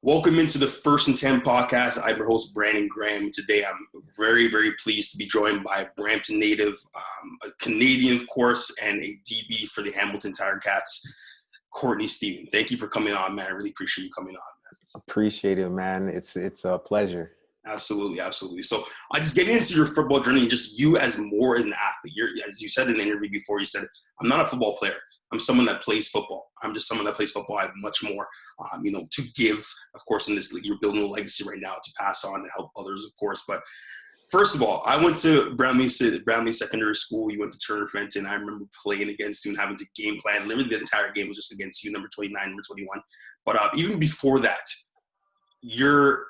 Welcome into the First and 10 podcast. I'm your host, Brandon Graham. Today, I'm very, very pleased to be joined by a Brampton native, a Canadian, of course, and a DB for the Hamilton Tiger Cats, Courtney Stephen. Thank you for coming on, man. I really appreciate you coming on. Appreciate it, man. It's a pleasure. Absolutely, absolutely. So, I just getting into your football journey, and just you as more as an athlete. As you said in the interview before, you said, "I'm not a football player. I'm someone that plays football. I'm just someone that plays football. I have much more, to give. Of course, in this league, you're building a legacy right now to pass on to help others, of course. But first of all, I went to Brownlee Secondary School. You went to Turner Fenton. I remember playing against you and having to game plan. Literally, the entire game was just against you, number 29, number 21. But even before that, your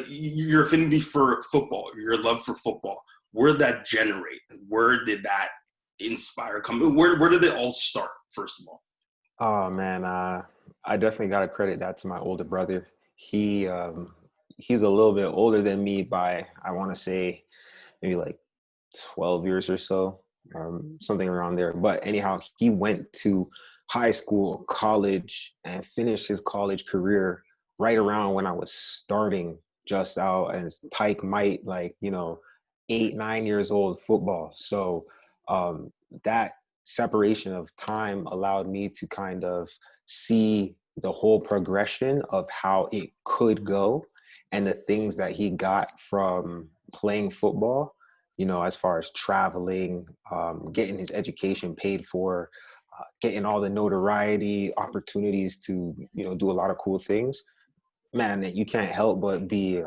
your affinity for football, your love for football, where did that generate? Where did that inspire come? Where did it all start? First of all, Oh man, I definitely got to credit that to my older brother. He's a little bit older than me by, I want to say, maybe like 12 years or so, something around there. But anyhow, he went to high school, college, and finished his college career right around when I was starting just out as Tyke Might, like, 8, 9 years old football. So that separation of time allowed me to kind of see the whole progression of how it could go and the things that he got from playing football, as far as traveling, getting his education paid for, getting all the notoriety, opportunities to, do a lot of cool things. Man, you can't help but be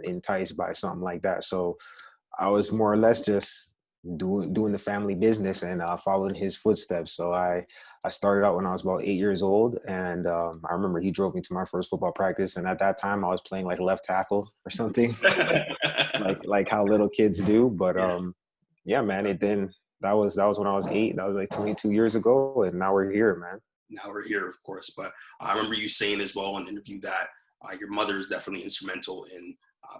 enticed by something like that. So I was more or less just doing the family business and following his footsteps. So I started out when I was about 8 years old, and I remember he drove me to my first football practice, and at that time I was playing like left tackle or something, like how little kids do. But yeah. yeah, man, it then that was when I was 8. That was like 22 years ago, and now we're here, man. Now we're here, of course. But I remember you saying as well in an interview that your mother is definitely instrumental in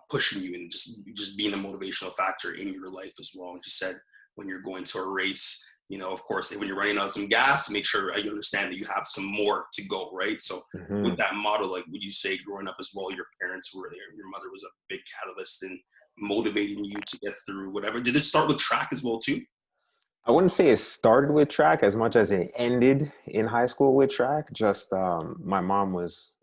pushing you and just being a motivational factor in your life as well. And you said when you're going to a race, of course, when you're running out of some gas, make sure you understand that you have some more to go, right? So Hmm. with that model, like would you say growing up as well, your parents were there, your mother was a big catalyst in motivating you to get through whatever. Did it start with track as well too? I wouldn't say it started with track as much as it ended in high school with track. Just my mom was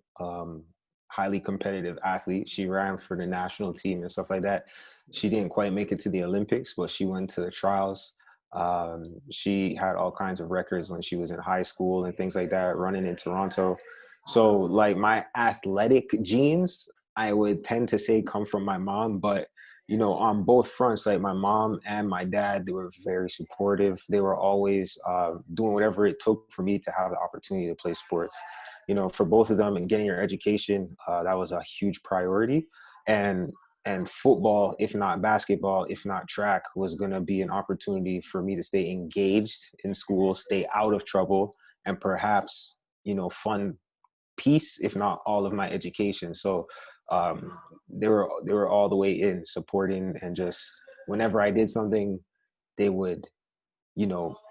highly competitive athlete. She ran for the national team and stuff like that. She didn't quite make it to the Olympics, but she went to the trials. She had all kinds of records when she was in high school and things like that, running in Toronto. So like my athletic genes, I would tend to say come from my mom, but on both fronts, like my mom and my dad, they were very supportive. They were always doing whatever it took for me to have the opportunity to play sports. For both of them, and getting your education, that was a huge priority. And and football, if not basketball, if not track, was going to be an opportunity for me to stay engaged in school, stay out of trouble, and perhaps fund piece, if not all of my education. So they were all the way in supporting, and just whenever I did something, they would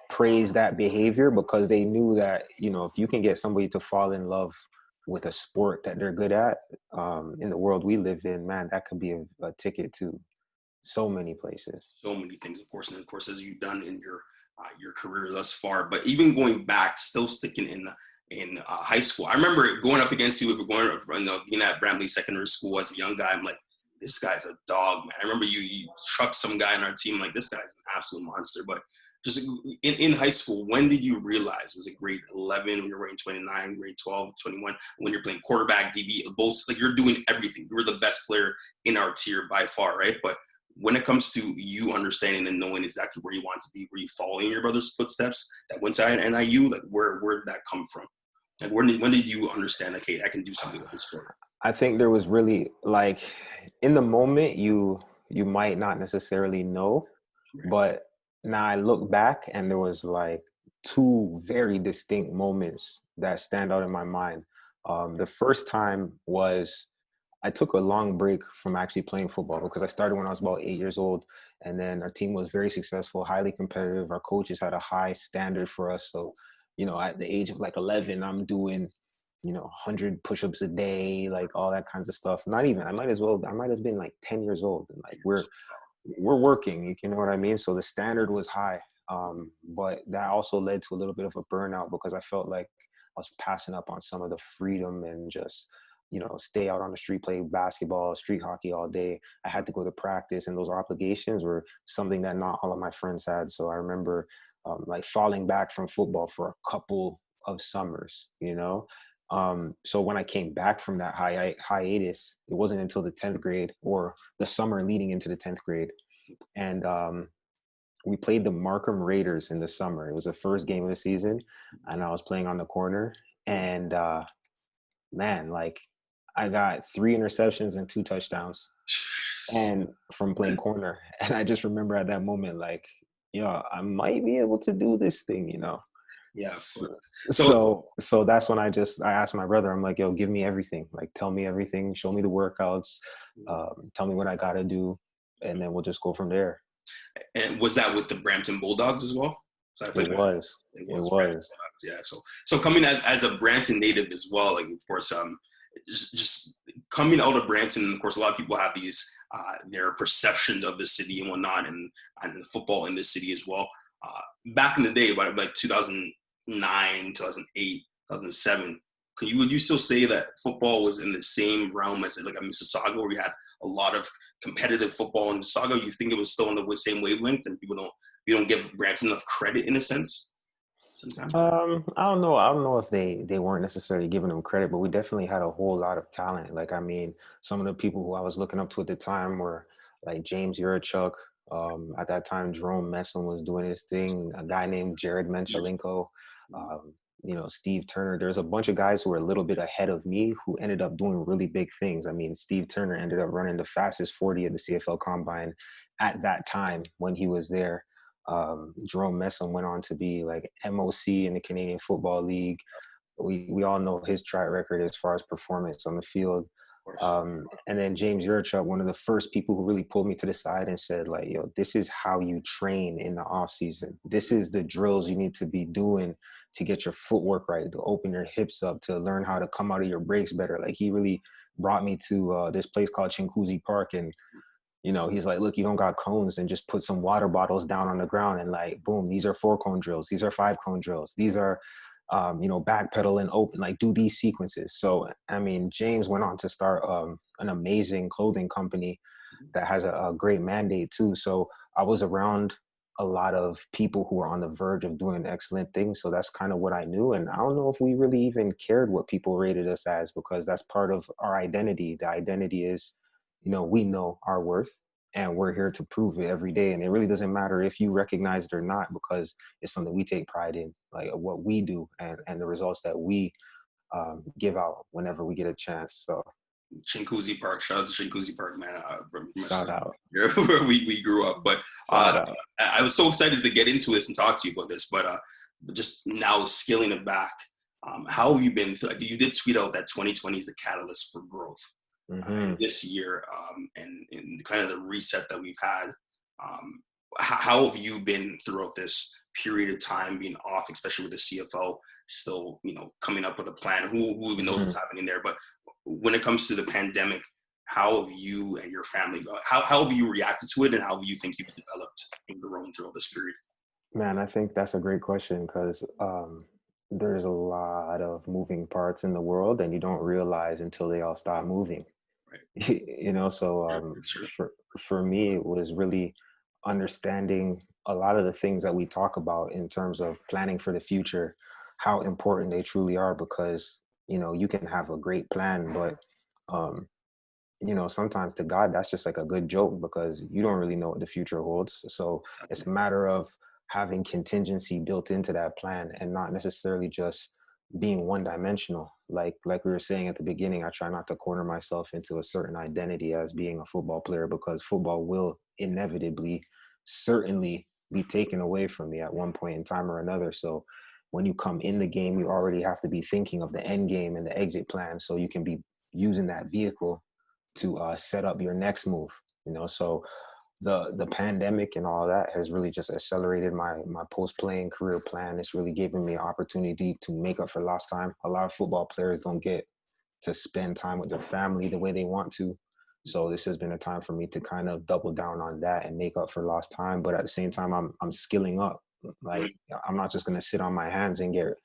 praise that behavior, because they knew that if you can get somebody to fall in love with a sport that they're good at, in the world we live in, man, that could be a ticket to so many places. So many things, of course, and of course, as you've done in your career thus far. But even going back, still sticking in high school, I remember going up against you. If we're going, being at Bramley Secondary School as a young guy, I'm like, this guy's a dog, man. I remember you trucked some guy on our team, like this guy's an absolute monster. But just in high school, when did you realize? Was it grade 11 when you're wearing 29, grade 12, 21, when you're playing quarterback, DB, both, like you're doing everything. You were the best player in our tier by far, right? But when it comes to you understanding and knowing exactly where you want to be, were you following your brother's footsteps that went to NIU? Like where did that come from? Like when did you understand, like, hey, I can do something with this sport? I think there was really, like, in the moment, you might not necessarily know, Right. but now I look back and there was like two very distinct moments that stand out in my mind. The first time was I took a long break from actually playing football, because I started when I was about 8 years old, and then our team was very successful, highly competitive. Our coaches had a high standard for us. So, at the age of like 11, I'm doing 100 push-ups a day, like all that kinds of stuff. Not even, I might have been like 10 years old, and like we're working, you know what I mean? So the standard was high. But that also led to a little bit of a burnout because I felt like I was passing up on some of the freedom and just, stay out on the street, play basketball, street hockey all day. I had to go to practice, and those obligations were something that not all of my friends had. So I remember like falling back from football for a couple of summers, so when I came back from that hiatus, it wasn't until the 10th grade or the summer leading into the 10th grade. And we played the Markham Raiders in the summer. It was the first game of the season, and I was playing on the corner. And man, like I got 3 interceptions and 2 touchdowns, and from playing corner. And I just remember at that moment, like, yeah, I might be able to do this thing. Yeah. So that's when I asked my brother, I'm like, yo, give me everything. Like, tell me everything, show me the workouts, tell me what I got to do, and then we'll just go from there. And was that with the Brampton Bulldogs as well? So I played It was. Yeah. So coming as a Brampton native as well, like of course, just coming out of Brampton, of course, a lot of people have these their perceptions of the city and whatnot, and the football in the city as well. Back in the day, about like 2009, 2008, 2007, would you still say that football was in the same realm as like a Mississauga, where we had a lot of competitive football in Mississauga? You think it was still on the same wavelength, and you don't give Brampton enough credit in a sense sometimes? I don't know. I don't know if they weren't necessarily giving them credit, but we definitely had a whole lot of talent. Like, I mean, some of the people who I was looking up to at the time were like James Yurachuk. At that time, Jerome Messon was doing his thing. A guy named Jared Menchelenko, Steve Turner. There's a bunch of guys who were a little bit ahead of me who ended up doing really big things. I mean, Steve Turner ended up running the fastest 40 at the CFL Combine at that time when he was there. Jerome Messon went on to be like MOC in the Canadian Football League. We all know his track record as far as performance on the field. And then James Yurachuk, one of the first people who really pulled me to the side and said, like, yo, this is how you train in the off season. This is the drills you need to be doing to get your footwork right, to open your hips up, to learn how to come out of your breaks better. Like, he really brought me to this place called Chinguacousy Park, and he's like, look, you don't got cones, and just put some water bottles down on the ground, and like, boom, these are 4-cone drills. These are 5-cone drills. These are, backpedal and open, like, do these sequences. So, I mean, James went on to start an amazing clothing company that has a great mandate too. So I was around a lot of people who were on the verge of doing excellent things. So that's kind of what I knew. And I don't know if we really even cared what people rated us as, because that's part of our identity. The identity is, we know our worth, and we're here to prove it every day. And it really doesn't matter if you recognize it or not, because it's something we take pride in, like what we do and the results that we give out whenever we get a chance. So Chinguacousy Park, shout out to Chinguacousy Park, man. shout out. Where we grew up. But I was so excited to get into this and talk to you about this, but just now scaling it back, how have you been? Like, you did tweet out that 2020 is a catalyst for growth. And this year, and kind of the reset that we've had, how have you been throughout this period of time being off, especially with the CFL still, coming up with a plan? Who even knows what's happening there? But when it comes to the pandemic, how have you and your family, how have you reacted to it, and how do you think you've developed and grown throughout this period? Man, I think that's a great question, because there's a lot of moving parts in the world, and you don't realize until they all stop moving. Right. So Sure. for me, it was really understanding a lot of the things that we talk about in terms of planning for the future, how important they truly are, because you can have a great plan, but um sometimes to God, that's just like a good joke, because you don't really know what the future holds. So it's a matter of having contingency built into that plan, and not necessarily just being one dimensional. Like we were saying at the beginning, I try not to corner myself into a certain identity as being a football player, because football will inevitably, certainly be taken away from me at one point in time or another. So when you come in the game, you already have to be thinking of the end game and the exit plan, so you can be using that vehicle to set up your next move. So the pandemic and all that has really just accelerated my post-playing career plan. It's really given me an opportunity to make up for lost time. A lot of football players don't get to spend time with their family the way they want to. So this has been a time for me to kind of double down on that and make up for lost time. But at the same time, I'm skilling up. Like, I'm not just gonna sit on my hands and get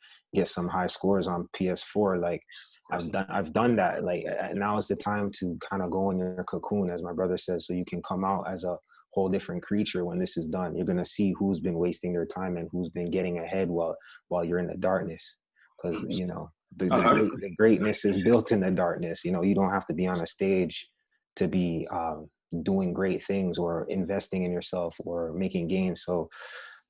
some high scores on PS4. Like, I've done that. Like, now is the time to kind of go in your cocoon, as my brother says, so you can come out as a whole different creature when this is done. You're gonna see who's been wasting their time and who's been getting ahead while you're in the darkness. Because the greatness is built in the darkness. You don't have to be on a stage to be doing great things or investing in yourself or making gains. So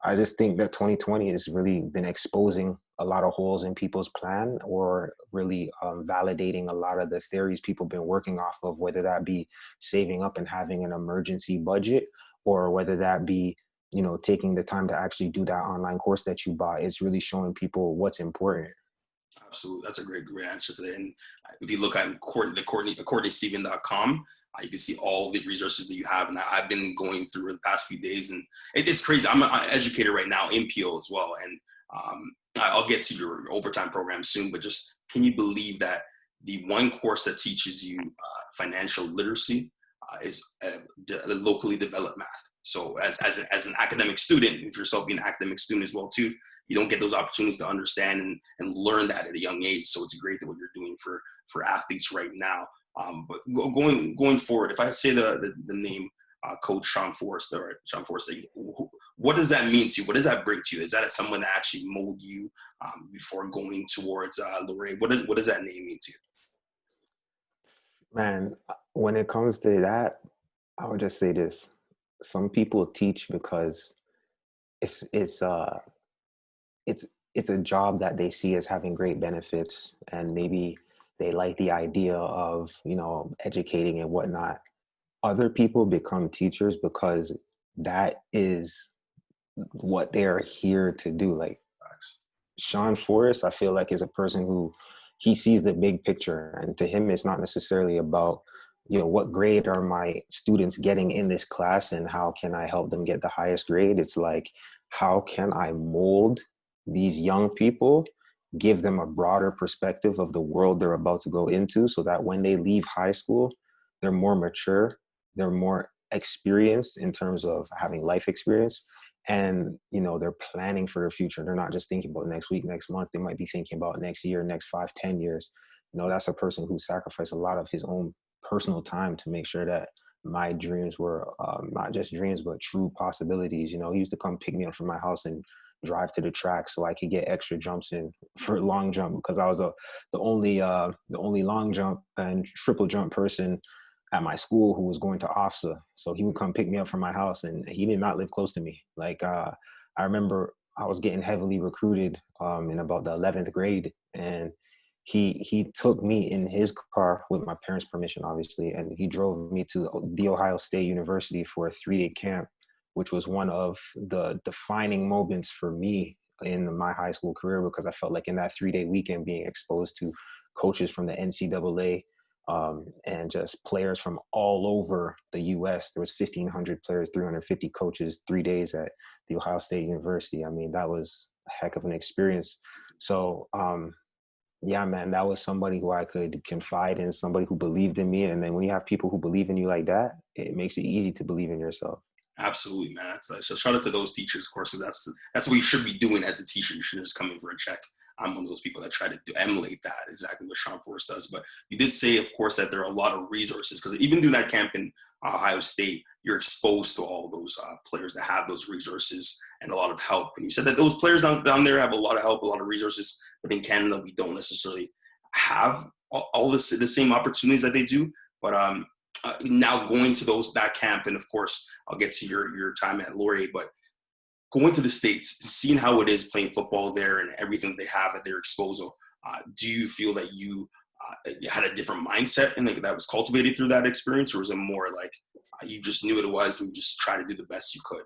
I just think that 2020 has really been exposing a lot of holes in people's plan, or really validating a lot of the theories people have been working off of, whether that be saving up and having an emergency budget, or whether that be, taking the time to actually do that online course that you bought. It's really showing people what's important. Absolutely. That's a great answer to that. And if you look at Courtneystephen.com, you can see all the resources that you have. And I've been going through the past few days, and it's crazy. I'm an educator right now in PO as well. And I'll get to your overtime program soon, but just, can you believe that the one course that teaches you financial literacy is locally developed math? So as an academic student, if yourself being an academic student as well too, you don't get those opportunities to understand and learn that at a young age. So it's great that what you're doing for athletes right now. But going forward, if I say the name Coach Sean Forrester, what does that mean to you? What does that bring to you? Is that someone that actually molded you before going towards Laurier? What does that name mean to you? Man, when it comes to that, I would just say this. Some people teach because it's a job that they see as having great benefits, and maybe they like the idea of, educating and whatnot. Other people become teachers because that is what they're here to do. Like Sean Forrest, I feel like, is a person who, he sees the big picture, and to him, it's not necessarily about, what grade are my students getting in this class and how can I help them get the highest grade? It's like, how can I mold these young people, give them a broader perspective of the world they're about to go into, so that when they leave high school, they're more mature, they're more experienced in terms of having life experience, and they're planning for their future. They're not just thinking about next week, next month. They might be thinking about next year, next 5, 10 years. That's a person who sacrificed a lot of his own personal time to make sure that my dreams were not just dreams, but true possibilities. He used to come pick me up from my house and drive to the track so I could get extra jumps in for long jump, because I was the only long jump and triple jump person at my school who was going to OFSA. So he would come pick me up from my house, and he did not live close to me. Like, I remember I was getting heavily recruited in about the 11th grade, and he took me in his car with my parents' permission, obviously, and he drove me to The Ohio State University for a 3-day camp, which was one of the defining moments for me in my high school career, because I felt like in that 3-day weekend, being exposed to coaches from the NCAA, and just players from all over the U.S. There was 1,500 players, 350 coaches, 3 days at The Ohio State University. I mean, that was a heck of an experience. So, yeah, man, that was somebody who I could confide in, somebody who believed in me. And then when you have people who believe in you like that, it makes it easy to believe in yourself. Absolutely, man. So shout out to those teachers, of course. So that's what you should be doing as a teacher. You shouldn't just come in for a check. I'm one of those people that try to emulate that, exactly what Sean Forrest does. But you did say, of course, that there are a lot of resources, because even doing that camp in Ohio State, you're exposed to all those players that have those resources and a lot of help. And you said that those players down there have a lot of help, a lot of resources, but in Canada, we don't necessarily have all the same opportunities that they do. But now going to that camp, and of course, I'll get to your time at Laurier, but going to the States, seeing how it is playing football there and everything they have at their disposal, do you feel that you had a different mindset and that was cultivated through that experience, or was it more like you just knew what it was and you just try to do the best you could?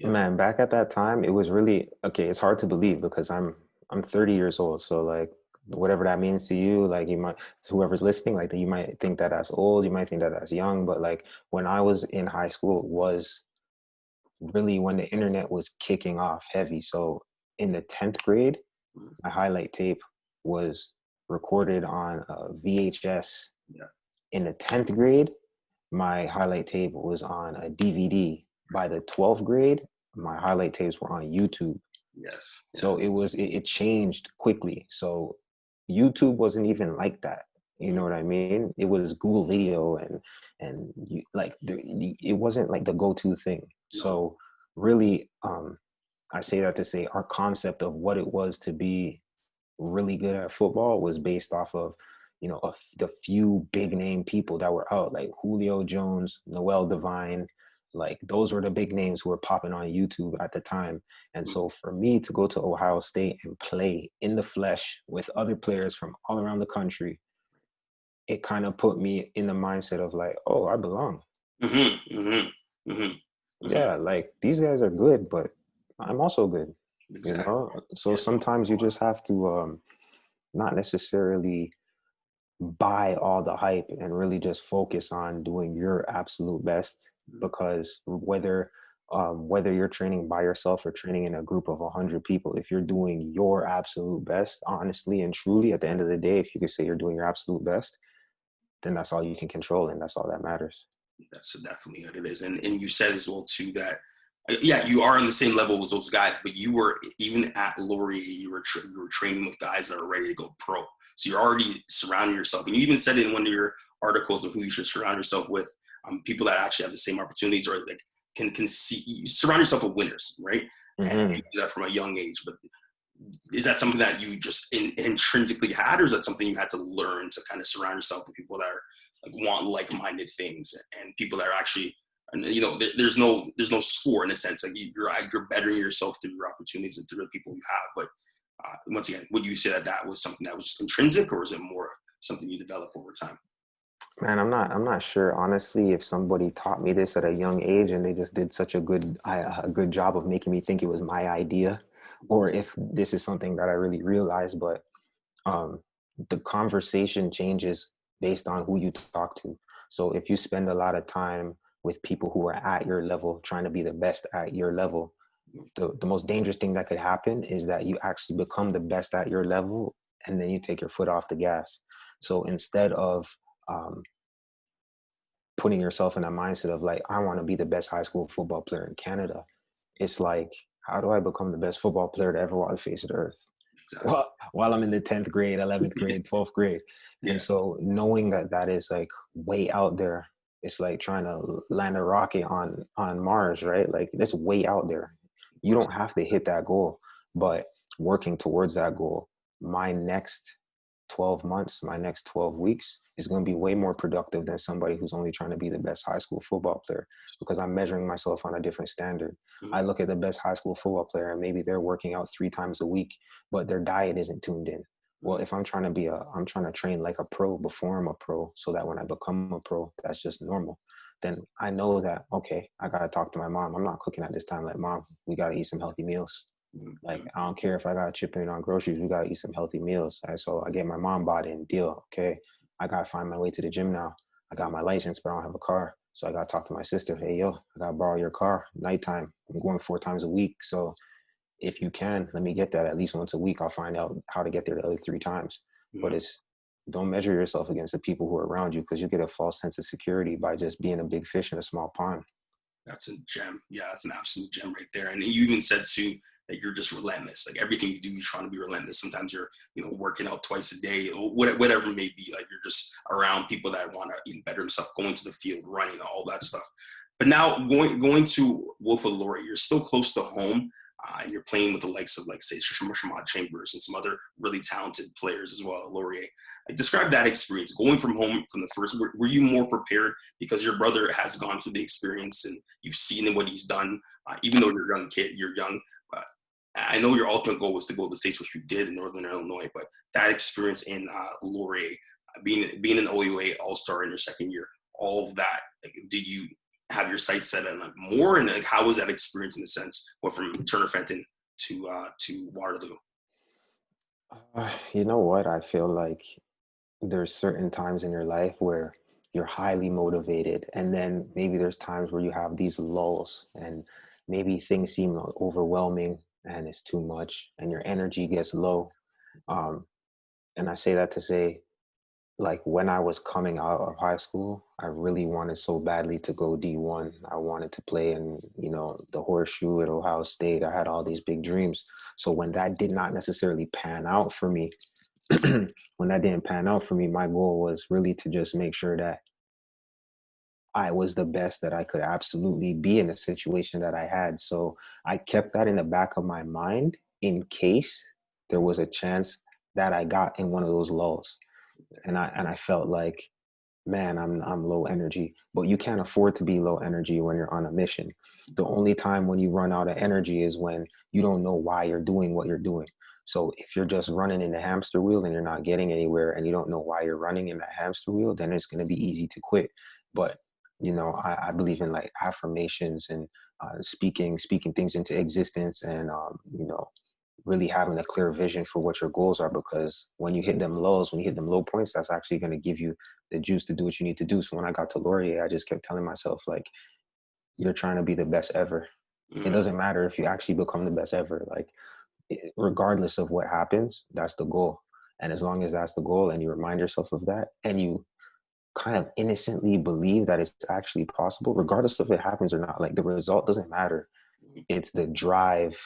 Man, back at that time, it was really, okay, it's hard to believe because I'm 30 years old. So like, whatever that means to you. Like you might, to whoever's listening, like you might think that that's old, you might think that that's young, but like when I was in high school was really when the internet was kicking off heavy. So in the 10th grade, my highlight tape was recorded on a VHS. Yeah. In the 10th grade, my highlight tape was on a DVD. By the 12th grade, my highlight tapes were on YouTube. Yes. Yeah. So it changed quickly. So YouTube wasn't even like that. You know what I mean? It was Google Video and you, like it wasn't like the go-to thing. No. So really, I say that to say our concept of what it was to be really good at football was based off of, you know, the few big name people that were out, like Julio Jones, Noel Devine, like those were the big names who were popping on YouTube at the time. And so for me to go to Ohio State and play in the flesh with other players from all around the country, it kind of put me in the mindset of like, oh, I belong. Mm-hmm, mm-hmm, mm-hmm, Yeah, like these guys are good, but I'm also good. exactly. You know? So sometimes you just have to not necessarily buy all the hype and really just focus on doing your absolute best, because whether you're training by yourself or training in a group of 100 people, if you're doing your absolute best, honestly and truly, at the end of the day, if you could say you're doing your absolute best, then that's all you can control and that's all that matters. That's definitely what it is. And you said as well too that yeah, you are on the same level as those guys, but you were even at Laurier, you were training with guys that are ready to go pro. So you're already surrounding yourself, and you even said it in one of your articles of who you should surround yourself with, people that actually have the same opportunities or like can see. You surround yourself with winners, right? And you do that from a young age. But is that something that you just intrinsically had, or is that something you had to learn to kind of surround yourself with people that are like want like-minded things and people that are actually, and you know, there's no score in a sense, like you're bettering yourself through your opportunities and through the people you have. But once again, would you say that was something that was intrinsic, or is it more something you develop over time? Man, I'm not sure honestly if somebody taught me this at a young age and they just did such a good job of making me think it was my idea, or if this is something that I really realized. But um, the conversation changes based on who you talk to. So if you spend a lot of time with people who are at your level, trying to be the best at your level, the most dangerous thing that could happen is that you actually become the best at your level and then you take your foot off the gas. So instead of um, putting yourself in a mindset of like, I want to be the best high school football player in Canada, it's like, how do I become the best football player to ever walk the face of the earth? Exactly. While I'm in the 10th grade, 11th grade, 12th grade. Yeah. And so knowing that that is like way out there, it's like trying to land a rocket on Mars, right? Like that's way out there. You don't have to hit that goal, but working towards that goal, my next 12 months, my next 12 weeks is going to be way more productive than somebody who's only trying to be the best high school football player, because I'm measuring myself on a different standard. I look at the best high school football player and maybe they're working out 3 times a week, but their diet isn't tuned in. Well, if I'm trying to train like a pro before I'm a pro, so that when I become a pro, that's just normal. Then I know that, okay, I got to talk to my mom. I'm not cooking at this time. Like, mom, we got to eat some healthy meals. Like, I don't care if I got to chip in on groceries. We got to eat some healthy meals. And so I get my mom bought in, deal. Okay, I got to find my way to the gym now. I got my license, but I don't have a car. So I got to talk to my sister. Hey, yo, I got to borrow your car nighttime. I'm going 4 times a week. So if you can, let me get that at least once a week. I'll find out how to get there the other 3 times. But don't measure yourself against the people who are around you, because you get a false sense of security by just being a big fish in a small pond. That's a gem. Yeah, that's an absolute gem right there. And you even said too that you're just relentless. Like everything you do, you're trying to be relentless. Sometimes you're, you know, working out twice a day, or whatever it may be. Like you're just around people that want to even better themselves, going to the field, running, all that stuff. But now going to Wilfred Laurier, you're still close to home, and you're playing with the likes of, like, say, Shamad Chambers and some other really talented players as well, Laurier. Like, describe that experience, going from home from the first. Were you more prepared because your brother has gone through the experience and you've seen what he's done? Even though you're a young kid, you're young. But I know your ultimate goal was to go to the States, which you did in Northern Illinois. But that experience in Laurier, being an OUA All-Star in your second year, all of that, like, did you have your sights set on like more, and like how was that experience in a sense, or from Turner Fenton to Waterloo? You know what? I feel like there's certain times in your life where you're highly motivated, and then maybe there's times where you have these lulls, and maybe things seem overwhelming and it's too much, and your energy gets low. Um, and I say that to say, like when I was coming out of high school, I really wanted so badly to go D1. I wanted to play in, the horseshoe at Ohio State. I had all these big dreams. So when that did not necessarily pan out for me, when that didn't pan out for me, my goal was really to just make sure that I was the best that I could absolutely be in the situation that I had. So I kept that in the back of my mind in case there was a chance that I got in one of those lulls. And I felt like, man, I'm low energy, but you can't afford to be low energy when you're on a mission. The only time when you run out of energy is when you don't know why you're doing what you're doing. So if you're just running in the hamster wheel and you're not getting anywhere and you don't know why you're running in that hamster wheel, then it's going to be easy to quit. But I believe in like affirmations and speaking things into existence, and really having a clear vision for what your goals are, because when you hit them lows, when you hit them low points, that's actually going to give you the juice to do what you need to do. So when I got to Laurier, I just kept telling myself, like, you're trying to be the best ever. It Mm-hmm. doesn't matter if you actually become the best ever. Like, regardless of what happens, that's the goal. And as long as that's the goal and you remind yourself of that, and you kind of innocently believe that it's actually possible, regardless if it happens or not, like the result doesn't matter. It's the drive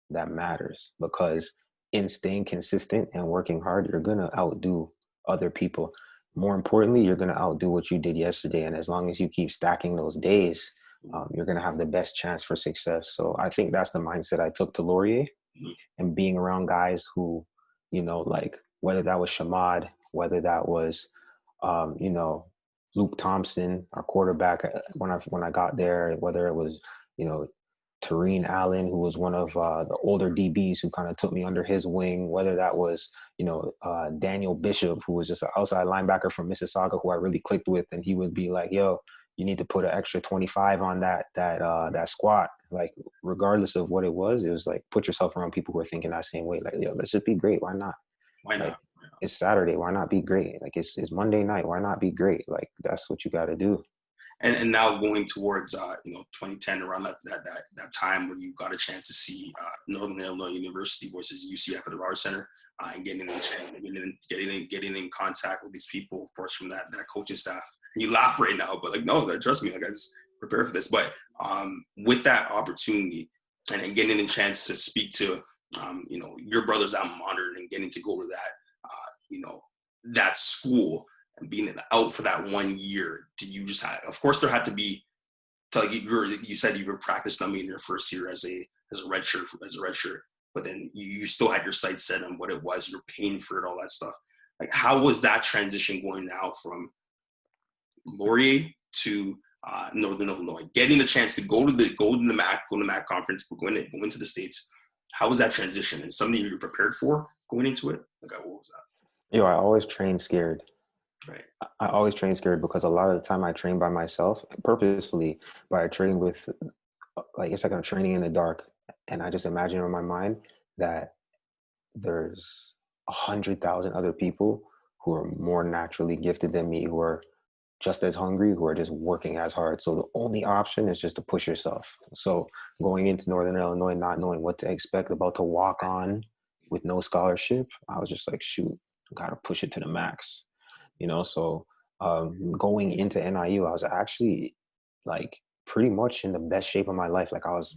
that matters, because in staying consistent and working hard, you're going to outdo other people. More importantly, you're going to outdo what you did yesterday. And as long as you keep stacking those days, you're going to have the best chance for success. So I think that's the mindset I took to Laurier, and being around guys who, like whether that was Shamad, whether that was, Luke Thompson, our quarterback, when I got there, whether it was, you know, Tareen Allen, who was one of the older DBs who kind of took me under his wing, whether that was, Daniel Bishop, who was just an outside linebacker from Mississauga, who I really clicked with, and he would be like, yo, you need to put an extra 25 on that squat. Like, regardless of what it was like, put yourself around people who are thinking that same way. Like, yo, let's just be great. Why not? Why Like, not? it's Saturday. Why not be great? Like, it's Monday night. Why not be great? Like, that's what you got to do. And now going towards 2010, around that time when you got a chance to see Northern Illinois University versus UCF at the Rogers Center, and getting in contact with these people, of course, from that coaching staff. And you laugh right now, but like, no, trust me, like, I just prepare for this. But with that opportunity, and then getting a chance to speak to your brothers out modern, and getting to go to that school, and being out for that 1 year, did you just have, of course there had to be, like you said you were practice numbing in your first year as a redshirt, but then you still had your sights set on what it was, you're paying for it, all that stuff. Like, how was that transition going now from Laurier to Northern Illinois, getting the chance to go to the MAC conference, go into the States? How was that transition, and something you were prepared for going into it? Like, what was that? I always train scared. Right. I always train scared because a lot of the time I train by myself purposefully, but I train with, like, it's like I'm training in the dark. And I just imagine in my mind that there's 100,000 other people who are more naturally gifted than me, who are just as hungry, who are just working as hard. So the only option is just to push yourself. So going into Northern Illinois, not knowing what to expect, about to walk on with no scholarship, I was just like, shoot, gotta push it to the max. So going into NIU, I was actually like pretty much in the best shape of my life. Like, I was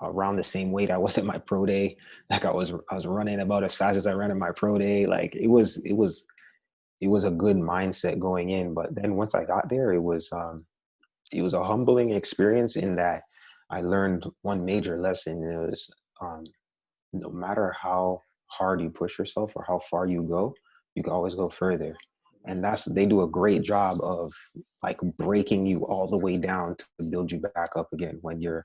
around the same weight I was at my pro day. Like, I was running about as fast as I ran at my pro day. Like, it was a good mindset going in. But then once I got there, it was a humbling experience in that I learned one major lesson. It was, no matter how hard you push yourself or how far you go, you can always go further. And they do a great job of like breaking you all the way down to build you back up again when you're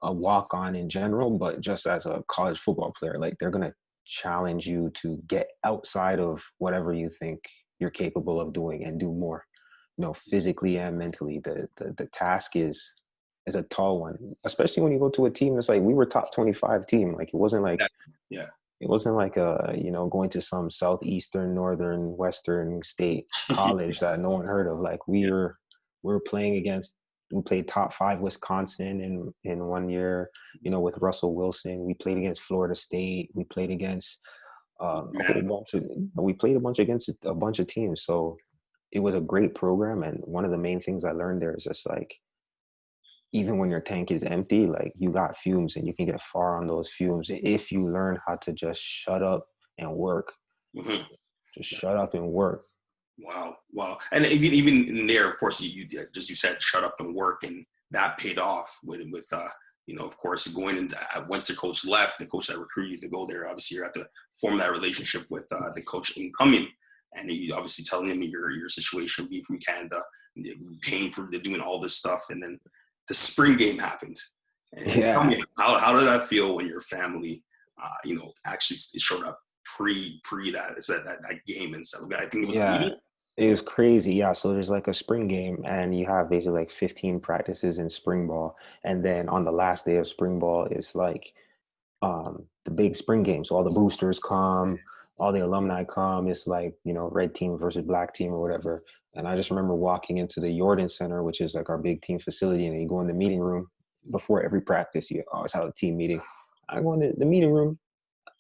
a walk on in general, but just as a college football player, like, they're going to challenge you to get outside of whatever you think you're capable of doing and do more, physically and mentally. The task is a tall one, especially when you go to a team that's like, we were top 25 team. Like, it wasn't like, Yeah. it wasn't like going to some southeastern, northern, western state college that no one heard of. Like we were playing against. We played top 5 Wisconsin in one year, with Russell Wilson. We played against Florida State. We played against a whole Man. bunch of. We played a bunch against a bunch of teams. So it was a great program. And one of the main things I learned there is just like, even when your tank is empty, like you got fumes and you can get far on those fumes if you learn how to just shut up and work. Mhm. Just shut up and work. Wow, wow. And even in there, of course, you just you said shut up and work, and that paid off with of course, going into once the coach left, the coach that recruited you to go there, obviously you have to form that relationship with the coach incoming, and you obviously telling him your situation, being from Canada, paying for doing all this stuff, and then the spring game happens. And tell Yeah, me, how did that feel when your family, actually showed up pre that game and stuff? I think it was a yeah. meeting. It Yeah. was crazy. Yeah. So there's like a spring game and you have basically like 15 practices in spring ball. And then on the last day of spring ball, it's like the big spring game. So all the boosters come, all the alumni come. It's like, red team versus black team or whatever. And I just remember walking into the Jordan Center, which is like our big team facility, and you go in the meeting room before every practice. You always have a team meeting. I go in the meeting room.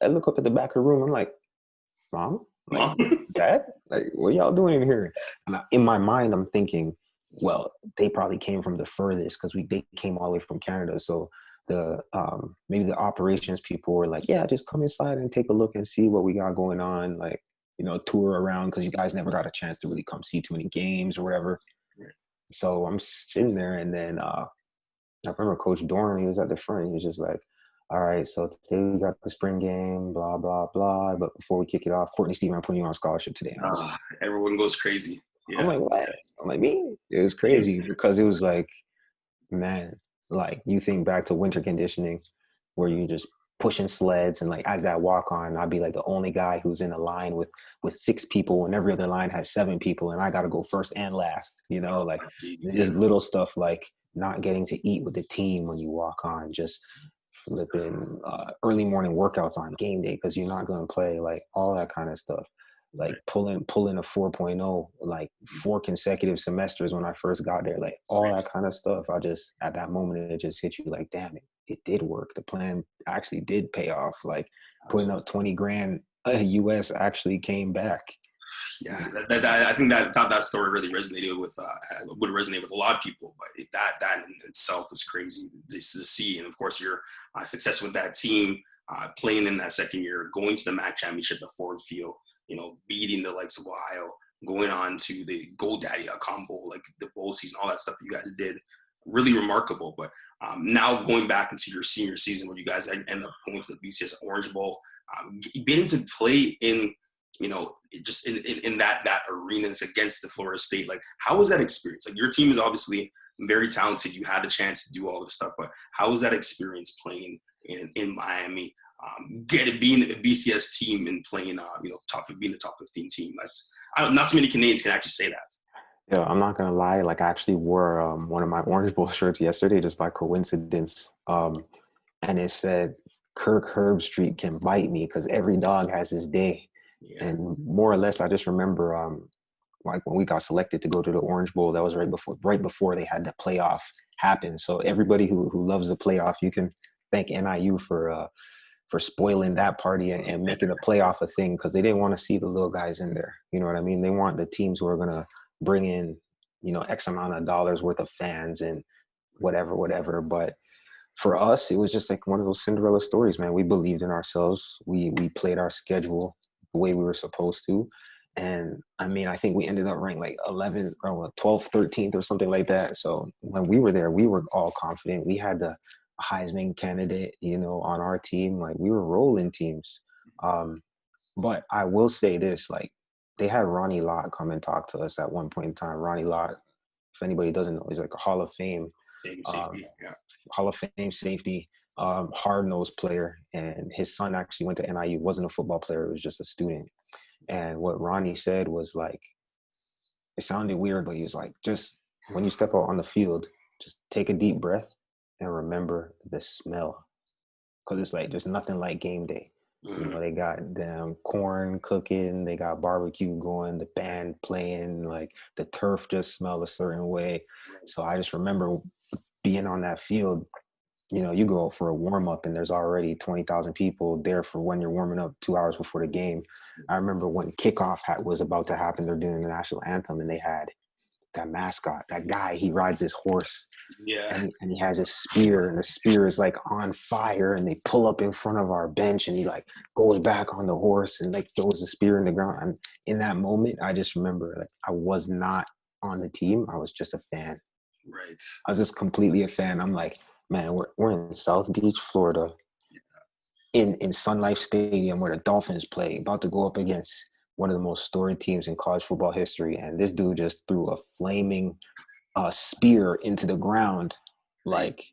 I look up at the back of the room. I'm like, Mom, like, Mom. Dad, like, what y'all doing in here? And in my mind, I'm thinking, well, they probably came from the furthest because they came all the way from Canada. So the maybe the operations people were like, yeah, just come inside and take a look and see what we got going on, like, tour around because you guys never got a chance to really come see too many games or whatever. So I'm sitting there, and then I remember Coach Dorn, he was at the front. He was just like, all right, so today we got the spring game, blah, blah, blah. But before we kick it off, Courtney Stephen, I'm putting you on scholarship today. And Everyone goes crazy. I'm Yeah. like, what? I'm like, me? It was Yeah. crazy because it was like, man, like you think back to winter conditioning where you just pushing sleds, and like as that walk on, I'd be like the only guy who's in a line with 6 people, and every other line has 7 people, and I got to go first and last, Oh, like geez, yeah. just little stuff like not getting to eat with the team when you walk on, just flipping early morning workouts on game day because you're not going to play, like all that kind of stuff, like pulling a 4.0 like 4 consecutive semesters when I first got there, like all that kind of stuff. I just at that moment it just hit you like, damn it did work. The plan actually did pay off. Like putting up 20 grand US actually came back. Yeah, I think that story really resonated would resonate with a lot of people. But that in itself is crazy to see, and of course your success with that team, playing in that second year, going to the MAC championship at Ford Field, beating the likes of Ohio, going on to the GoDaddy combo, like the bowl season, all that stuff you guys did, really remarkable. But now going back into your senior season, where you guys end up going to the BCS Orange Bowl, getting to play in just in that arena against the Florida State, like how was that experience? Like your team is obviously very talented. You had the chance to do all this stuff, but how was that experience playing in Miami? Being a BCS team and playing, being the top 15 team. Not too many Canadians can actually say that. Yeah, I'm not gonna lie. Like I actually wore one of my Orange Bowl shirts yesterday just by coincidence, and it said Kirk Herbstreit can bite me because every dog has his day. Yeah. And more or less, I just remember like when we got selected to go to the Orange Bowl, that was right before they had the playoff happen. So everybody who loves the playoff, you can thank NIU for spoiling that party and making the playoff a thing because they didn't want to see the little guys in there. You know what I mean? They want the teams who are gonna bring in, X amount of dollars worth of fans and whatever. But for us, it was just like one of those Cinderella stories, man. We believed in ourselves. We played our schedule the way we were supposed to. And I mean, I think we ended up ranked like 11 or 12th, 13th or something like that. So when we were there, we were all confident. We had the Heisman candidate, on our team. Like we were rolling teams. But I will say this, like they had Ronnie Lott come and talk to us at one point in time. Ronnie Lott, if anybody doesn't know, he's like a Hall of Fame um, Safety. Yeah. Hall of Fame safety, hard-nosed player. And his son actually went to NIU, wasn't a football player, it was just a student. And what Ronnie said was like, it sounded weird, but he was like, just when you step out on the field, just take a deep breath and remember the smell. Because it's like, there's nothing like game day. You Mhm. know, they got damn corn cooking, they got barbecue going, the band playing, like the turf just smelled a certain way. So I just remember being on that field. You know, you go for a warm up and there's already 20,000 people there for when you're warming up 2 hours before the game. I remember when kickoff was about to happen, they're doing the national anthem and they had that mascot, that guy, he rides this horse Yeah. and he has his spear and the spear is like on fire and they pull up in front of our bench and he like goes back on the horse and like throws the spear in the ground. And in that moment, I just remember like I was not on the team. I was just a fan. Right. I was just completely a fan. I'm like, man, we're in South Beach, Florida, in Sun Life Stadium where the Dolphins play, about to go up against one of the most storied teams in college football history. And this dude just threw a flaming spear into the ground. Right. Like,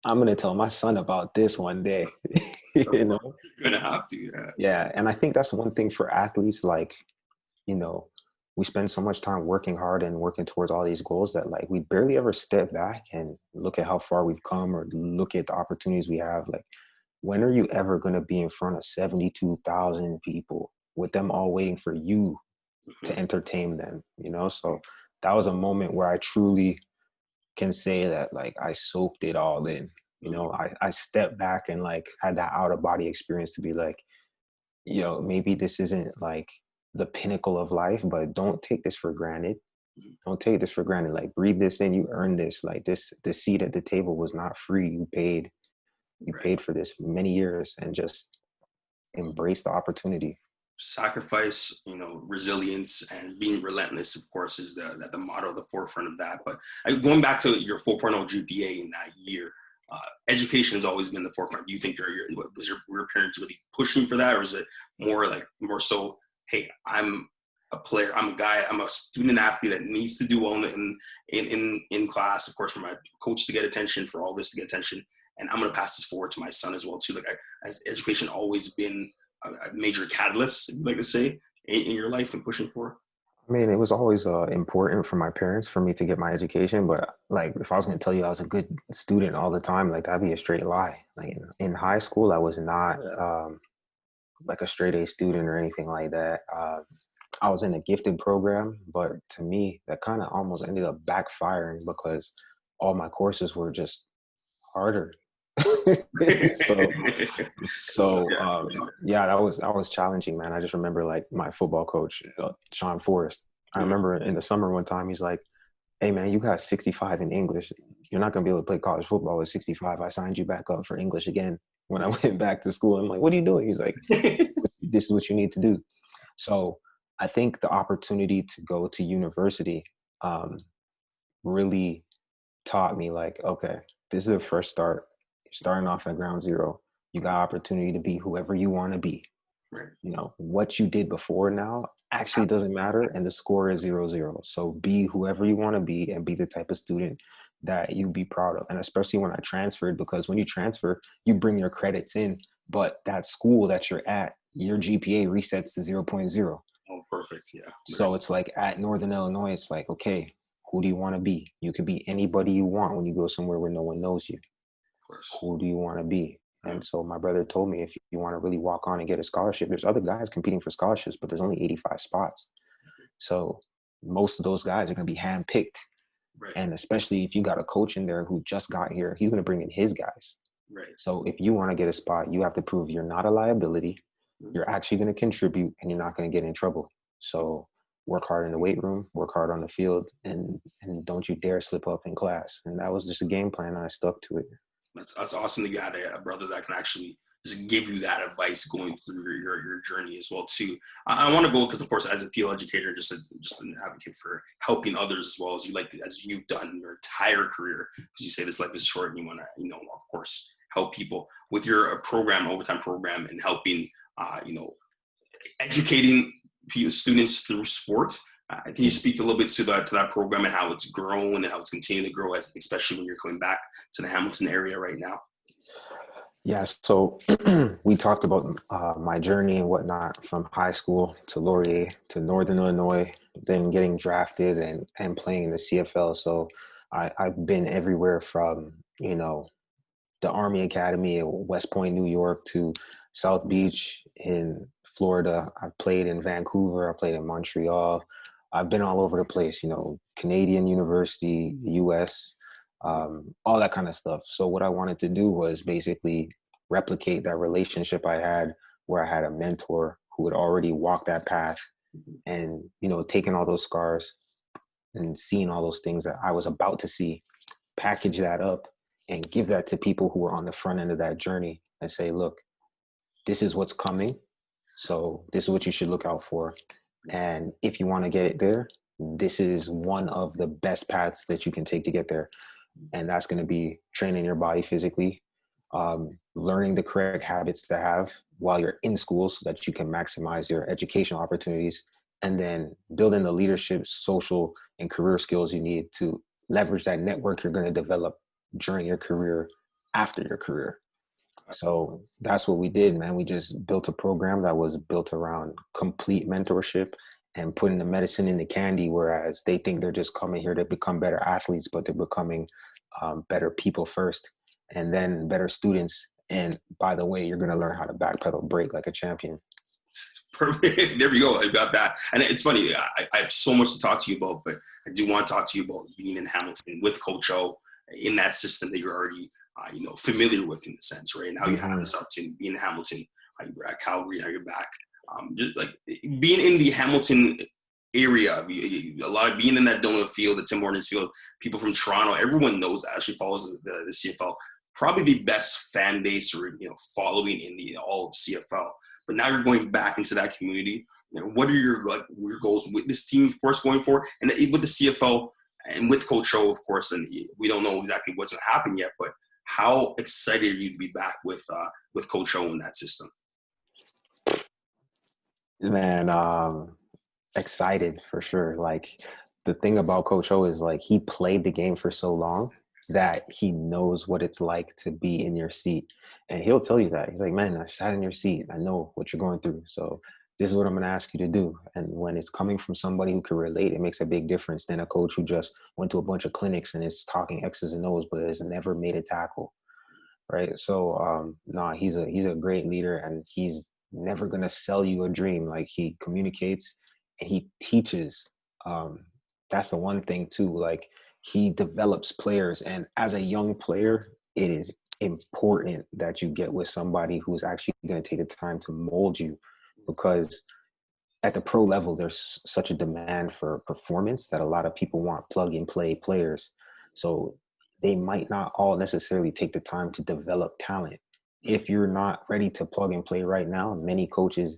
I'm gonna tell my son about this one day. You know? You're gonna have to. Yeah. Yeah. And I think that's one thing for athletes, like, you know, we spend so much time working hard and working towards all these goals that like we barely ever step back and look at how far we've come or look at the opportunities we have. Like, when are you ever going to be in front of 72,000 people with them all waiting for you to Mhm. entertain them, you know? So that was a moment where I truly can say that like I soaked it all in. You Mhm. know, I stepped back and like had that out of body experience to be like, maybe this isn't like the pinnacle of life, but don't take this for granted. Mhm. Don't take this for granted. Like, breathe this in, you earned this. Like, the seat at the table was not free. You Right. paid for this many years, and just embrace the opportunity. Sacrifice, resilience, and being relentless, of course, is the motto, the forefront of that. But going back to your 4.0 GPA in that year, education has always been the forefront. Do you think were your parents really pushing for that, or is it more so, hey, I'm a player, I'm a guy, I'm a student athlete that needs to do well in class, of course, for my coach to get attention, for all this to get attention, and I'm going to pass this forward to my son as well too. Like, has education always been a major catalyst, if you like to say, in your life and pushing for? I mean, it was always important for my parents for me to get my education, but like if I was going to tell you I was a good student all the time, like that'd be a straight lie. Like in high school, I was not like a straight A student or anything like that. I was in a gifted program, but to me, that kind of almost ended up backfiring because all my courses were just harder. so yeah, that was challenging, man. I just remember like my football coach, Sean Forrest. I Mhm. remember in the summer one time he's like, hey man, you got 65 in English, you're not going to be able to play college football with 65. I signed you back up for English again when I went back to school. I'm like, what are you doing? He's like, this is what you need to do. So I think the opportunity to go to university um, really taught me like, okay, this is the first start. You're starting off at ground zero. You got opportunity to be whoever you want to be. Right. What you did before now actually doesn't matter, and the score is 0-0. So be whoever you want to be and be the type of student that you be proud of. And especially when I transferred, because when you transfer, you bring your credits in, but that school that you're at, your GPA resets to 0.0. Oh, perfect. Yeah. Right. So it's like at Northern Illinois, it's like, okay, who do you want to be? You can be anybody you want when you go somewhere where no one knows you. Of course. Who do you want to be? Yeah. And so my brother told me, if you want to really walk on and get a scholarship, there's other guys competing for scholarships, but there's only 85 spots. So most of those guys are going to be handpicked. Right. And especially if you got a coach in there who just got here, he's going to bring in his guys. Right. So if you want to get a spot, you have to prove you're not a liability, Mhm. you're actually going to contribute, and you're not going to get in trouble. So work hard in the weight room, work hard on the field, and don't you dare slip up in class. And that was just a game plan, and I stuck to it. That's awesome that you had a brother that can actually just give you that advice going through your journey as well too. I want to go because, of course, as a PO educator, just an advocate for helping others as well as as you've done your entire career, because you say this life is short and you want to, of course, help people with your program, overtime program, and helping, educating students through sport. Can you speak a little bit to that program and how it's grown and how it's continuing to grow, especially when you're coming back to the Hamilton area right now? Yeah, so we talked about my journey and whatnot from high school to Laurier to Northern Illinois, then getting drafted and, playing in the CFL. So I've been everywhere from, the Army Academy in West Point, New York, to South Beach in Florida. I've played in Vancouver. I played in Montreal. I've been all over the place, Canadian University, US, all that kind of stuff. So what I wanted to do was basically replicate that relationship I had where I had a mentor who had already walked that path and, taken all those scars and seeing all those things that I was about to see, package that up and give that to people who are on the front end of that journey and say, look, this is what's coming. So this is what you should look out for. And if you want to get it there, this is one of the best paths that you can take to get there. And that's going to be training your body physically, learning the correct habits to have while you're in school so that you can maximize your educational opportunities, and then building the leadership, social, and career skills you need to leverage that network you're going to develop during your career, after your career. So that's what we did, man. We just built a program that was built around complete mentorship and putting the medicine in the candy, whereas they think they're just coming here to become better athletes, but they're becoming better people first, and then better students. And by the way, you're going to learn how to backpedal brake like a champion. Perfect. There we go. I got that. And it's funny. I have so much to talk to you about, but I do want to talk to you about being in Hamilton with Coach O in that system that you're already, familiar with in the sense, right? Now you have this opportunity being in Hamilton. You're at Calgary, now you're back. Just like being in the Hamilton area, a lot of being in that donut field, the Tim Hortons field, people from Toronto, everyone knows that, actually follows the CFL. Probably the best fan base or following in all of CFL. But now you're going back into that community. What are your goals with this team, of course, going forward, and with the CFL and with Coach O, of course? And we don't know exactly what's going to happen yet, but how excited are you to be back with Coach O in that system? Man, excited for sure. Like, the thing about Coach O is, like, he played the game for so long that he knows what it's like to be in your seat. And he'll tell you that. He's like, man, I sat in your seat. I know what you're going through. So this is what I'm going to ask you to do. And when it's coming from somebody who can relate, it makes a big difference than a coach who just went to a bunch of clinics and is talking X's and O's, but has never made a tackle. Right. So, he's a great leader, and he's never going to sell you a dream. Like, he communicates and he teaches. That's the one thing too. Like, he develops players, and as a young player, it is important that you get with somebody who's actually going to take the time to mold you, because at the pro level, there's such a demand for performance that a lot of people want plug and play players. So they might not all necessarily take the time to develop talent. If you're not ready to plug and play right now, many coaches,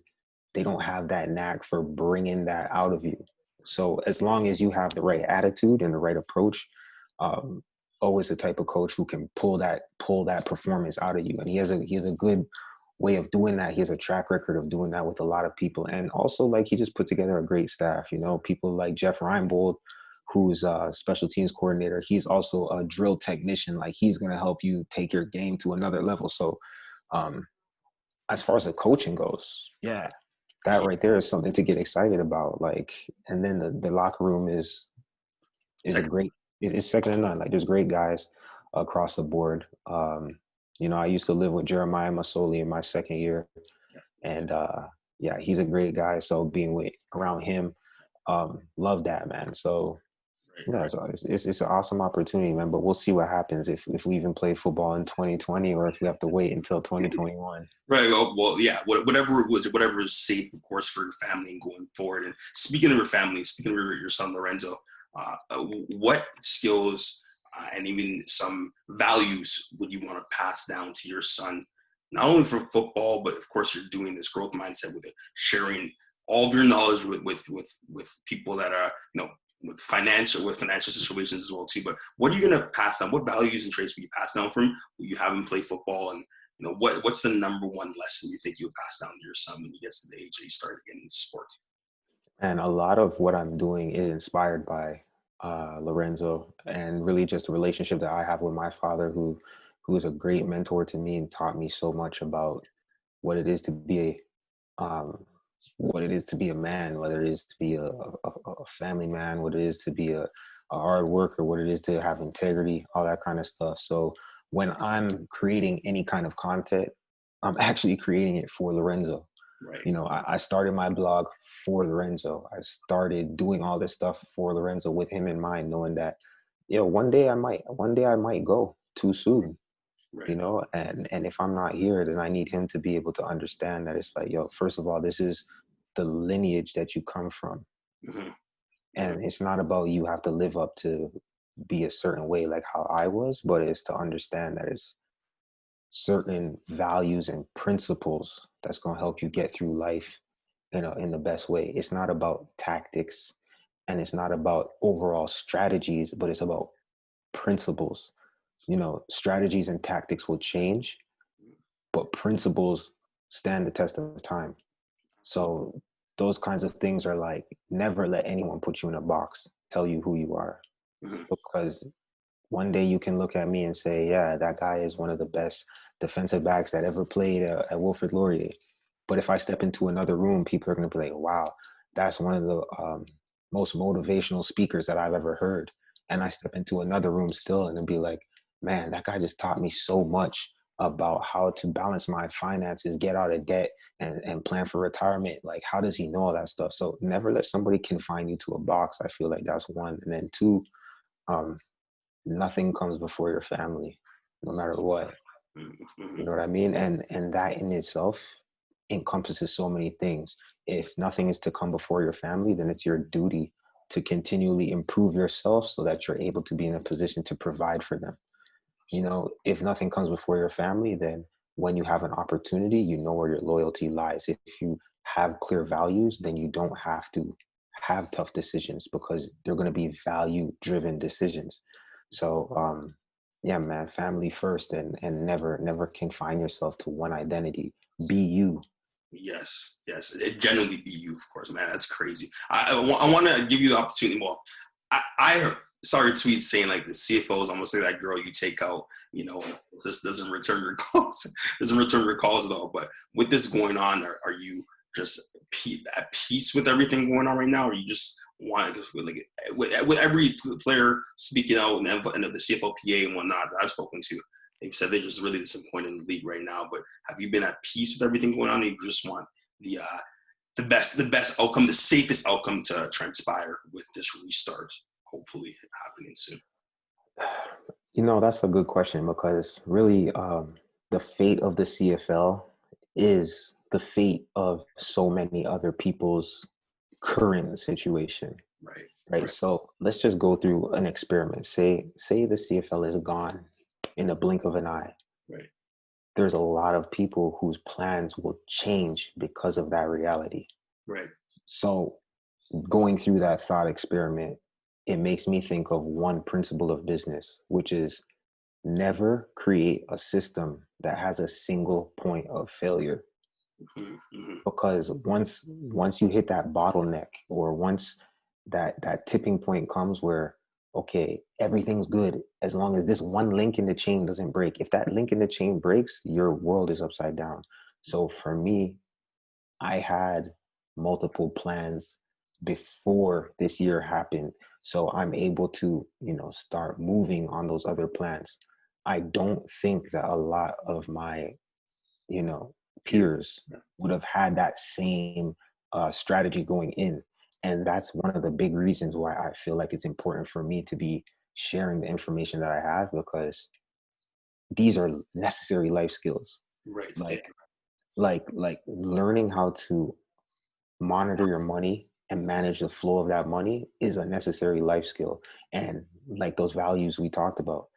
they don't have that knack for bringing that out of you. So as long as you have the right attitude and the right approach, always the type of coach who can pull that performance out of you. And he has a good way of doing that. He has a track record of doing that with a lot of people. And also, like, he just put together a great staff, people like Jeff Reinbold, who's a special teams coordinator. He's also a drill technician. Like, he's going to help you take your game to another level. So as far as the coaching goes, yeah, that right there is something to get excited about. Like, and then the locker room is a great, it's second to none. Like, there's great guys across the board. I used to live with Jeremiah Masoli in my second year, and he's a great guy. So being around him, love that, man. So yeah, it's an awesome opportunity, man. But we'll see what happens if we even play football in 2020, or if we have to wait until 2021. Right. Well, yeah. Whatever is safe, of course, for your family and going forward. And speaking of your family, speaking of your son Lorenzo, what skills and even some values would you want to pass down to your son, not only from football, but of course you're doing this growth mindset with it, sharing all of your knowledge with people that are with financial situations as well too. But what are you going to pass down? What values and traits will you pass down from who you have him play football? And what's the number one lesson you think you'll pass down to your son when he gets to the age that he started getting into sport? And a lot of what I'm doing is inspired by Lorenzo, and really just the relationship that I have with my father, who is a great mentor to me and taught me so much about what it is to be a man, what it is to be a family man, what it is to be a hard worker, what it is to have integrity, all that kind of stuff. So when I'm creating any kind of content, I'm actually creating it for Lorenzo. Right. You know, I started my blog for Lorenzo. I started doing all this stuff for Lorenzo with him in mind, knowing that, one day I might go too soon, Right. and if I'm not here, then I need him to be able to understand that it's like, first of all, this is the lineage that you come from. Mm-hmm. And it's not about you have to live up to be a certain way like how I was, but it's to understand that it's certain values and principles that's going to help you get through life, in the best way. It's not about tactics and it's not about overall strategies, but it's about principles. Strategies and tactics will change, but principles stand the test of time. So those kinds of things are like, never let anyone put you in a box, tell you who you are. Mm-hmm. Because one day you can look at me and say, yeah, that guy is one of the best defensive backs that ever played at Wilfred Laurier. But if I step into another room, people are going to be like, wow, that's one of the most motivational speakers that I've ever heard. And I step into another room still and then be like, man, that guy just taught me so much about how to balance my finances, get out of debt, and plan for retirement. Like, how does he know all that stuff? So never let somebody confine you to a box. I feel like that's one. And then two, nothing comes before your family, no matter what. Mm-hmm. You know what I mean? And that in itself encompasses so many things. If nothing is to come before your family, then it's your duty to continually improve yourself so that you're able to be in a position to provide for them. If nothing comes before your family, then when you have an opportunity, you know where your loyalty lies. If you have clear values, then you don't have to have tough decisions because they're going to be value-driven decisions. So, yeah, man, family first, and never confine yourself to one identity. Be you. Yes, it generally be you, of course, man. That's crazy. I want to give you the opportunity. Well, I saw your tweet saying like the CFO is almost like that girl you take out, this doesn't return your calls, at all. But with this going on, are you just at peace with everything going on right now, or you just want to like with every player speaking out and the CFO and whatnot that I've spoken to? They've said they're just really disappointed in the league right now. But have you been at peace with everything going on? Or you just want the best outcome, the safest outcome to transpire with this restart, hopefully happening soon? That's a good question because really the fate of the CFL is the fate of so many other people's current situation. Right. So let's just go through an experiment. Say the CFL is gone in the blink of an eye. Right. There's a lot of people whose plans will change because of that reality. Right. So going through that thought experiment, it makes me think of one principle of business, which is never create a system that has a single point of failure. Mm-hmm. Because once you hit that bottleneck, or once that tipping point comes where, okay, everything's good as long as this one link in the chain doesn't break. If that link in the chain breaks, your world is upside down. So for me, I had multiple plans before this year happened. So I'm able to, start moving on those other plans. I don't think that a lot of my, peers would have had that same strategy going in. And that's one of the big reasons why I feel like it's important for me to be sharing the information that I have, because these are necessary life skills. Right. Like learning how to monitor your money and manage the flow of that money is a necessary life skill. And like those values we talked about,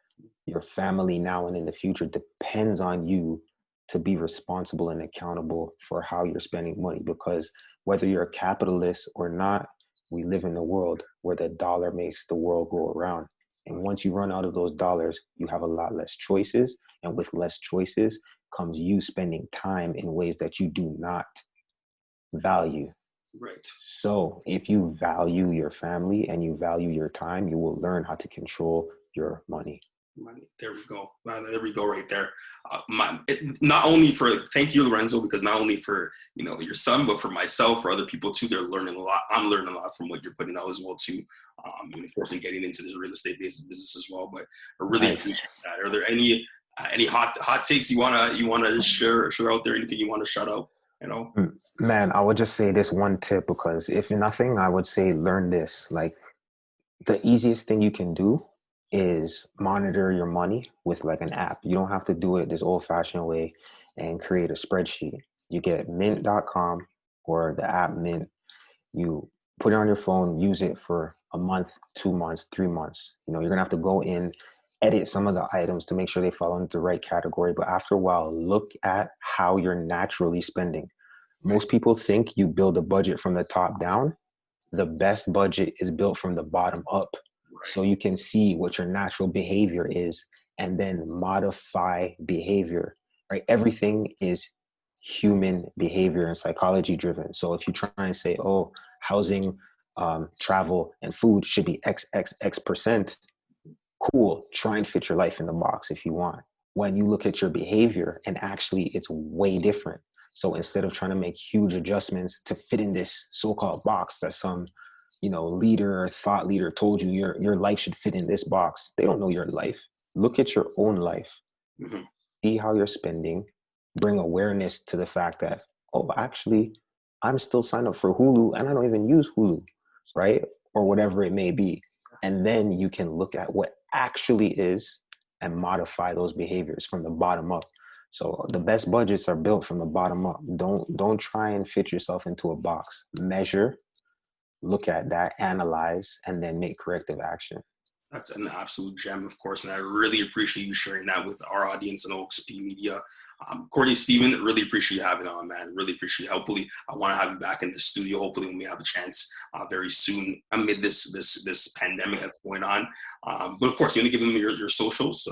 your family now and in the future depends on you to be responsible and accountable for how you're spending money. Because whether you're a capitalist or not, we live in a world where the dollar makes the world go around. And once you run out of those dollars, you have a lot less choices. And with less choices comes you spending time in ways that you do not value. Right. So if you value your family and you value your time, you will learn how to control your money. There we go. There we go right there. Not only thank you, Lorenzo, because not only for, your son, but for myself, for other people too, they're learning a lot. I'm learning a lot from what you're putting out as well too. And of course, in getting into this real estate business as well, but I really appreciate that. Are there any Any hot takes you wanna share out there? Anything you want to shout out? You know. Man, I would just say this one tip, because if nothing, I would say learn this. Like, the easiest thing you can do is monitor your money with like an app. You don't have to do it this old fashioned way and create a spreadsheet. You get mint.com or the app Mint. You put it on your phone, use it for a month, 2 months, 3 months. You're going to have to go in, edit some of the items to make sure they fall into the right category. But after a while, look at how you're naturally spending. Most people think you build a budget from the top down. The best budget is built from the bottom up. Right. So you can see what your natural behavior is and then modify behavior, right? Everything is human behavior and psychology driven. So if you try and say, oh, housing, travel, and food should be X percent, cool, try and fit your life in the box if you want. When you look at your behavior and actually it's way different. So instead of trying to make huge adjustments to fit in this so-called box that some, leader or thought leader told you your life should fit in this box, they don't know your life. Look at your own life. Mm-hmm. See how you're spending. Bring awareness to the fact that, oh, actually, I'm still signed up for Hulu and I don't even use Hulu, right? Or whatever it may be. And then you can look at what actually is and modify those behaviors from the bottom up. So the best budgets are built from the bottom up. Don't try and fit yourself into a box. Measure, look at that, analyze, and then make corrective action. That's an absolute gem, of course, and I really appreciate you sharing that with our audience and OXP Media. Courtney Stephen, really appreciate you having on, man. Really appreciate it. Hopefully, I want to have you back in the studio. Hopefully, when we have a chance very soon amid this pandemic that's going on. But of course, you want to give them your socials,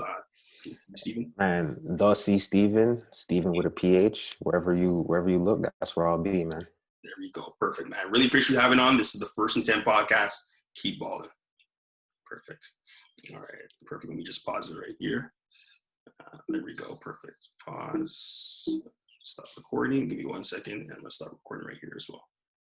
Stephen. And the C Stephen, Stephen with a PH, wherever you look, that's where I'll be, man. There we go. Perfect, man. Really appreciate you having on. This is the First and 10 podcast. Keep balling. Perfect. All right. Perfect. Let me just pause it right here. There we go. Perfect. Pause. Stop recording. Give me 1 second. And I'm going to stop recording right here as well.